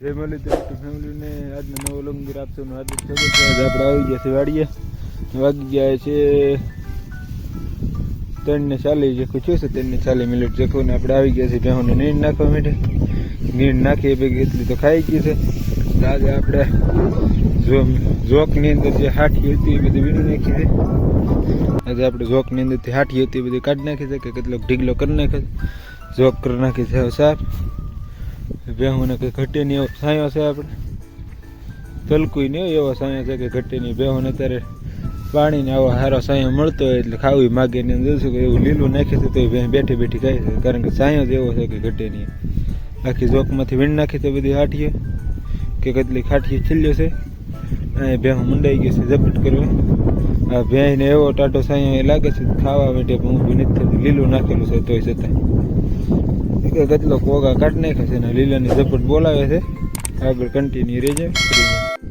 જય મલિદ્રા ફેમિલીને આજના નવો લંગીર આપશું હાર્દિક સ્વાગત છે. આપણે આવી ગયા છે વાડીએ, વાગી ગયા છે 3:40 જે છે 3:40 જેખો ને આપણે આવી ગયા છે ભેહોને નીંદ નાખવા માટે. નીંદ નાખીએ ભેગી એટલી તો ખાઈ ગઈ છે. આજે આપણે ઝોકની અંદર જે હાઠી હતી એ બધી વીણી નાખી છે. આજે આપણે ઝોકની અંદરથી હાઠી હતી એ બધી કાઢી નાખી છે કે કેટલોક ઢીગલો કરી નાખે ઝોક કરી નાખી છે સાફ. ભેહોને કંઈ ઘટે નહીં એવો સાયો છે. આપણે તલકુઈ નહીં એવો સાયો છે કે ઘટે નહીં. ભેહોને અત્યારે પાણીને આવો સારો સાયો મળતો હોય એટલે ખાવું માગે ને જોઈશું કે એવું લીલું નાખી છે તો ભેં બેઠી બેઠી ખાય છે, કારણ કે સાયો જ એવો છે કે ઘટે નહીં. આખી ઝોકમાંથી વીણ નાખી તો બધી હાઠીએ કે કેટલી ખાઠીએ છેલ્લ્યો છે. અહીં ભેહું મંડાઈ ગઈ છે ઝપટ કરવા. આ ભેંને એવો ટાટો સાયો લાગે છે ખાવા માટે પણ ઊભી નથી થતી. લીલું નાખેલું છે તોય છતાં કેટલો કોગા કાઢી નાખે છે ને લીલાની ઝપટ બોલાવે છે. આગળ કન્ટિન્યુ રહી જાય.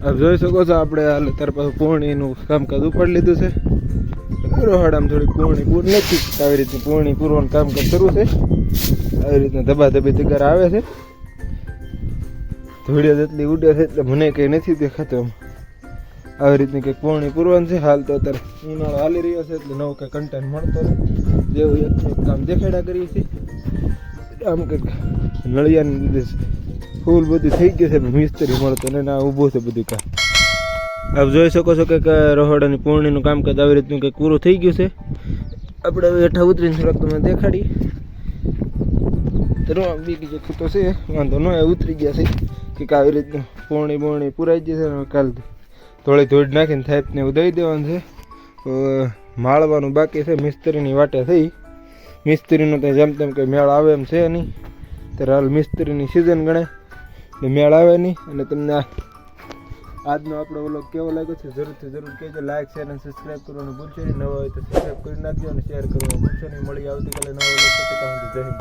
આપ જોઈ શકો છો આપણે હાલ તાર પાસે પૂર્ણીનું કામકાજ ઉપાડી લીધું છે. રોહાડામાં થોડીક પૂર્ણી પૂર નથી, આવી રીતનું પૂર્ણી પૂરવાનું કામકાજ શરૂ છે. આવી રીતના ધબાધબી તગાર આવે છે. ધોળિયા જેટલી ઉડે છે એટલે મને કંઈ નથી દેખાતું. આવી રીતની કંઈક પૂર્ણી પૂરવાનું છે. હાલ તો અત્યારે ઉનાળો હાલી રહ્યો છે એટલે નવો કંઈ કન્ટેન્ટ મળતો નથી. જેવું એક કામ દેખાડ્યા કરીએ છીએ આમ કંઈક નળિયાની લીધે ફૂલ બધું થઈ ગયું છે, મિસ્ત્રી મળતો ને ના ઊભું છે બધું કામ. આપ જોઈ શકો છો કે રહોડાની પૂર્ણીનું કામકાજ આવી રીતનું કંઈક પૂરું થઈ ગયું છે. આપણે હવે હેઠા ઉતરીને થોડાક તમને દેખાડી તો બીજી જે ખૂતો છે વાંધો ન ઉતરી ગયા છે કંઈક આવી રીતનું પૂર્ણી પૂરાઈ જશે. કાલ થોડી ધોડ નાખીને થાપને એવું દઈ દેવાનું છે. માળવાનું બાકી છે. મિસ્ત્રીની વાટે થઈ. મિસ્ત્રીનો ત્યાં જેમ તેમ કંઈ મેળ આવે એમ છે નહીં. ત્યારે હાલ મિસ્ત્રીની સિઝન ગણાય એટલે મેળ આવે નહીં. અને તમને આજનો આપણો વ્લોગ કેવો લાગ્યો છે જરૂરથી જરૂર કહેજો. લાઈક શેર અને સબસ્ક્રાઈબ કરવાનું ભૂલશો નહીં. નવા હોય તો સબસ્ક્રાઈબ કરી નાખજો અને શેર કરવાનું ભૂલશો નહીં. મળી આવતીકાલે નવા વ્લોગ સાથે. જય હિન્દ.